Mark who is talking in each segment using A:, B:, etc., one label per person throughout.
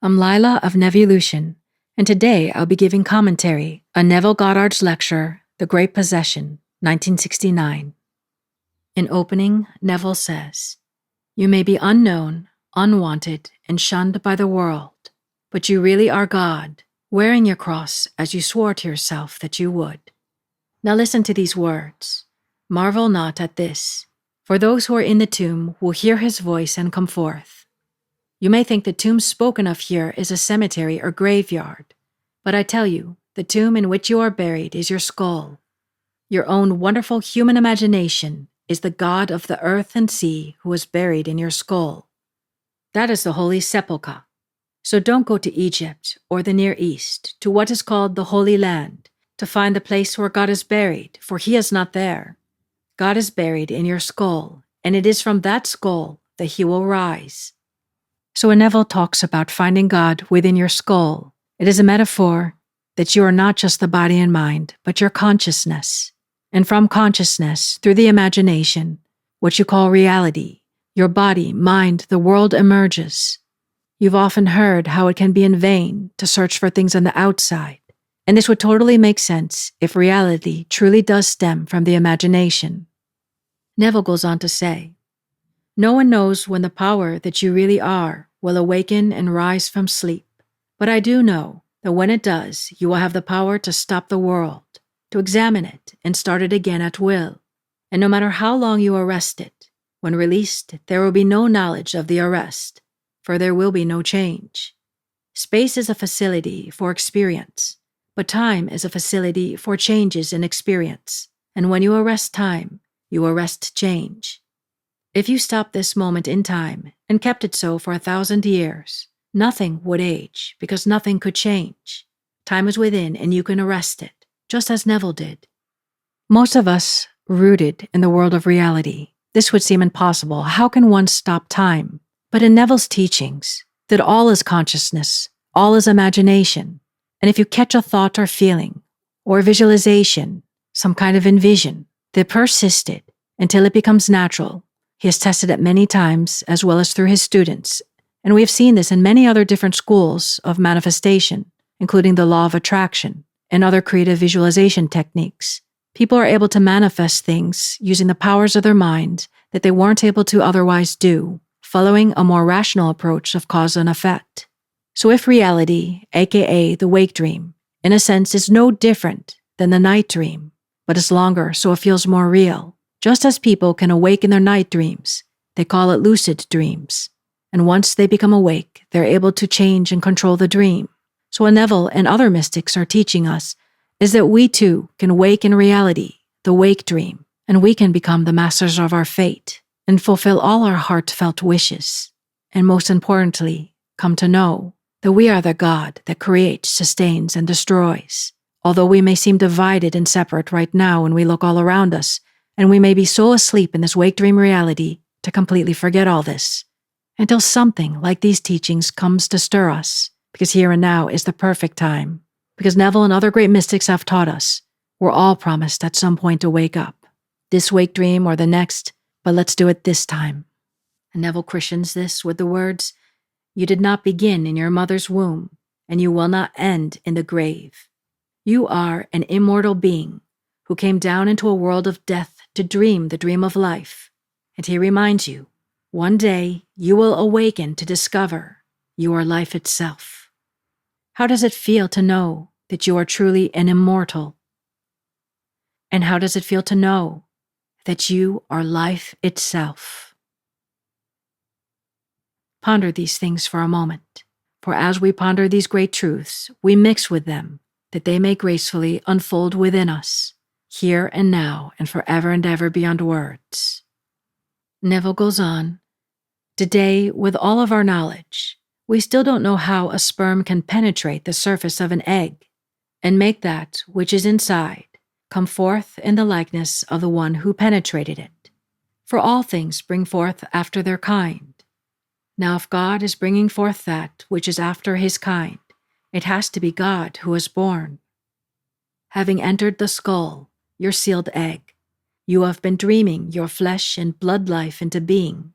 A: I'm Lila of Nevillution, and today I'll be giving commentary on Neville Goddard's lecture, The Great Possession, 1969. In opening, Neville says, "You may be unknown, unwanted, and shunned by the world, but you really are God, wearing your cross as you swore to yourself that you would." Now listen to these words. "Marvel not at this, for those who are in the tomb will hear his voice and come forth." You may think the tomb spoken of here is a cemetery or graveyard, but I tell you, the tomb in which you are buried is your skull. Your own wonderful human imagination is the God of the earth and sea who is buried in your skull. That is the Holy Sepulchre. So don't go to Egypt or the Near East, to what is called the Holy Land, to find the place where God is buried, for he is not there. God is buried in your skull, and it is from that skull that he will rise. So when Neville talks about finding God within your skull, it is a metaphor that you are not just the body and mind, but your consciousness. And from consciousness, through the imagination, what you call reality, your body, mind, the world emerges. You've often heard how it can be in vain to search for things on the outside, and this would totally make sense if reality truly does stem from the imagination. Neville goes on to say, "No one knows when the power that you really are will awaken and rise from sleep. But I do know that when it does, you will have the power to stop the world, to examine it and start it again at will. And no matter how long you arrest it, when released, there will be no knowledge of the arrest, for there will be no change. Space is a facility for experience, but time is a facility for changes in experience. And when you arrest time, you arrest change. If you stopped this moment in time and kept it so for 1,000 years, nothing would age because nothing could change. Time is within and you can arrest it, just as Neville did." Most of us, rooted in the world of reality, this would seem impossible. How can one stop time? But in Neville's teachings, that all is consciousness, all is imagination. And if you catch a thought or feeling, or visualization, some kind of envision, that persisted until it becomes natural. He has tested it many times, as well as through his students, and we have seen this in many other different schools of manifestation, including the law of attraction and other creative visualization techniques. People are able to manifest things using the powers of their mind that they weren't able to otherwise do, following a more rational approach of cause and effect. So if reality, aka the wake dream, in a sense is no different than the night dream, but is longer so it feels more real, just as people can awake in their night dreams, they call it lucid dreams. And once they become awake, they're able to change and control the dream. So what Neville and other mystics are teaching us is that we too can wake in reality, the wake dream, and we can become the masters of our fate and fulfill all our heartfelt wishes. And most importantly, come to know that we are the God that creates, sustains, and destroys. Although we may seem divided and separate right now when we look all around us, and we may be so asleep in this wake dream reality to completely forget all this, until something like these teachings comes to stir us, because here and now is the perfect time. Because Neville and other great mystics have taught us, we're all promised at some point to wake up. This wake dream or the next, but let's do it this time. And Neville christens this with the words, "You did not begin in your mother's womb, and you will not end in the grave. You are an immortal being who came down into a world of death to dream the dream of life." And he reminds you, one day you will awaken to discover you are life itself. How does it feel to know that you are truly an immortal? And how does it feel to know that you are life itself? Ponder these things for a moment, for as we ponder these great truths, we mix with them, that they may gracefully unfold within us, here and now and forever and ever beyond words. Neville goes on, "Today, with all of our knowledge, we still don't know how a sperm can penetrate the surface of an egg and make that which is inside come forth in the likeness of the one who penetrated it. For all things bring forth after their kind. Now if God is bringing forth that which is after his kind, it has to be God who was born. Having entered the skull, your sealed egg, you have been dreaming your flesh and blood life into being.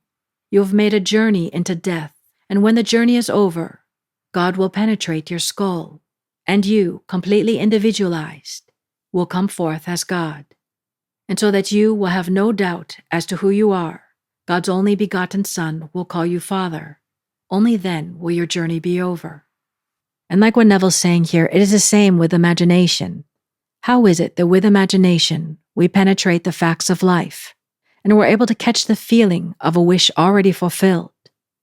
A: You have made a journey into death, and when the journey is over, God will penetrate your skull, and you, completely individualized, will come forth as God. And so that you will have no doubt as to who you are, God's only begotten Son will call you Father. Only then will your journey be over. And like what Neville's saying here, it is the same with imagination. How is it that with imagination, we penetrate the facts of life, and we're able to catch the feeling of a wish already fulfilled,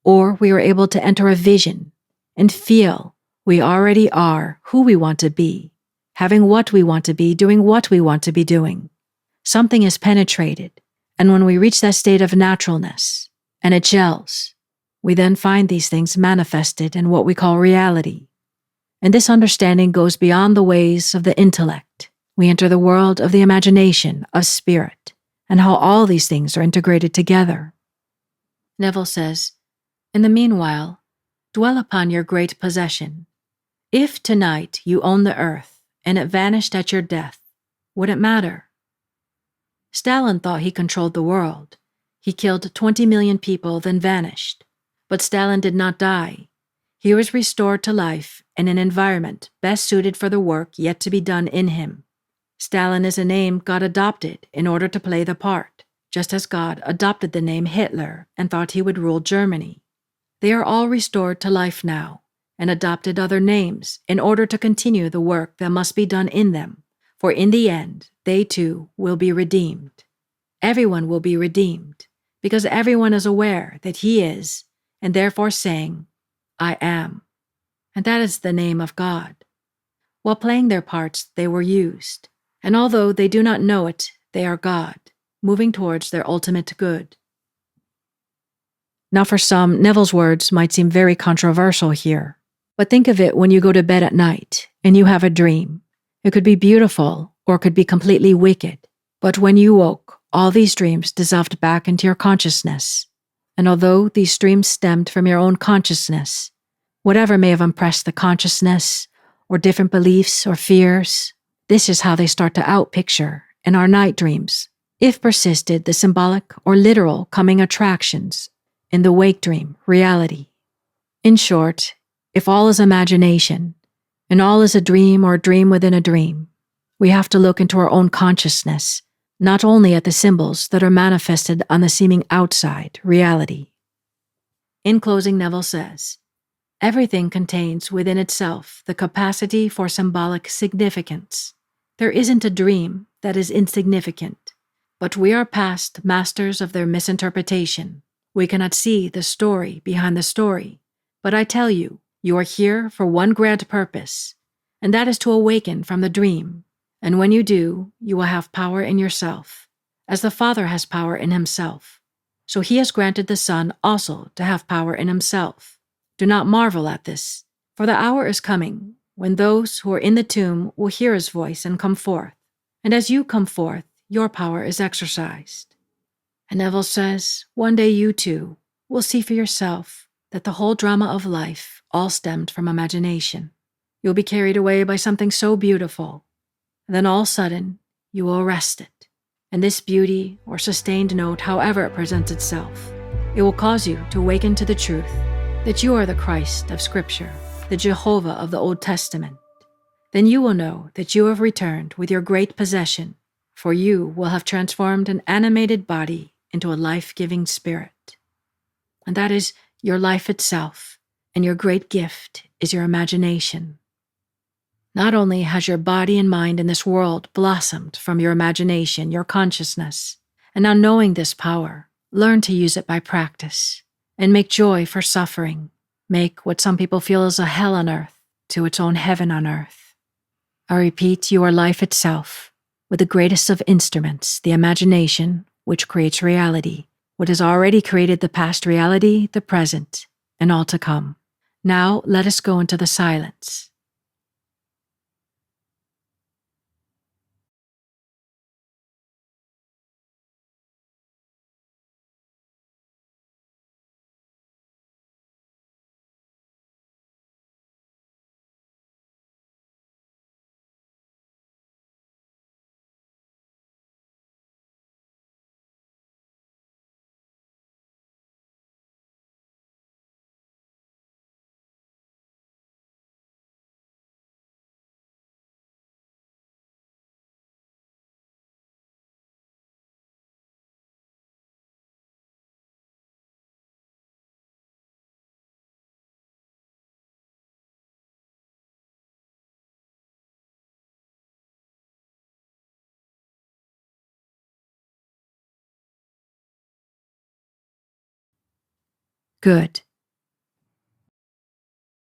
A: or we are able to enter a vision and feel we already are who we want to be, having what we want to be, doing what we want to be doing. Something is penetrated, and when we reach that state of naturalness, and it gels, we then find these things manifested in what we call reality. And this understanding goes beyond the ways of the intellect. We enter the world of the imagination, of spirit, and how all these things are integrated together. Neville says, "In the meanwhile, dwell upon your great possession. If tonight you own the earth, and it vanished at your death, would it matter?" Stalin thought he controlled the world. He killed 20 million people, then vanished. But Stalin did not die. He was restored to life in an environment best suited for the work yet to be done in him. Stalin is a name God adopted in order to play the part, just as God adopted the name Hitler and thought he would rule Germany. They are all restored to life now and adopted other names in order to continue the work that must be done in them, for in the end, they too will be redeemed. Everyone will be redeemed, because everyone is aware that he is, and therefore saying, "I am." And that is the name of God. While playing their parts, they were used, and although they do not know it, they are God, moving towards their ultimate good. Now for some, Neville's words might seem very controversial here, but think of it when you go to bed at night and you have a dream. It could be beautiful or it could be completely wicked, but when you woke, all these dreams dissolved back into your consciousness. And although these dreams stemmed from your own consciousness, whatever may have impressed the consciousness, or different beliefs or fears, this is how they start to outpicture in our night dreams, if persisted the symbolic or literal coming attractions in the wake dream reality. In short, if all is imagination, and all is a dream or a dream within a dream, we have to look into our own consciousness, not only at the symbols that are manifested on the seeming outside reality. In closing, Neville says, "Everything contains within itself the capacity for symbolic significance. There isn't a dream that is insignificant, but we are past masters of their misinterpretation. We cannot see the story behind the story. But I tell you, you are here for one grand purpose, and that is to awaken from the dream. And when you do, you will have power in yourself, as the Father has power in himself. So he has granted the Son also to have power in himself. Do not marvel at this, for the hour is coming when those who are in the tomb will hear his voice and come forth. And as you come forth, your power is exercised." And Neville says, one day you too will see for yourself that the whole drama of life all stemmed from imagination. You'll be carried away by something so beautiful. Then all of a sudden, you will arrest it. And this beauty or sustained note, however it presents itself, it will cause you to awaken to the truth that you are the Christ of Scripture, the Jehovah of the Old Testament. Then you will know that you have returned with your great possession, for you will have transformed an animated body into a life-giving spirit. And that is your life itself, and your great gift is your imagination. Not only has your body and mind in this world blossomed from your imagination, your consciousness, and now knowing this power, learn to use it by practice, and make joy for suffering. Make what some people feel is a hell on earth to its own heaven on earth. I repeat, you are life itself, with the greatest of instruments, the imagination, which creates reality, what has already created the past reality, the present, and all to come. Now let us go into the silence. Good.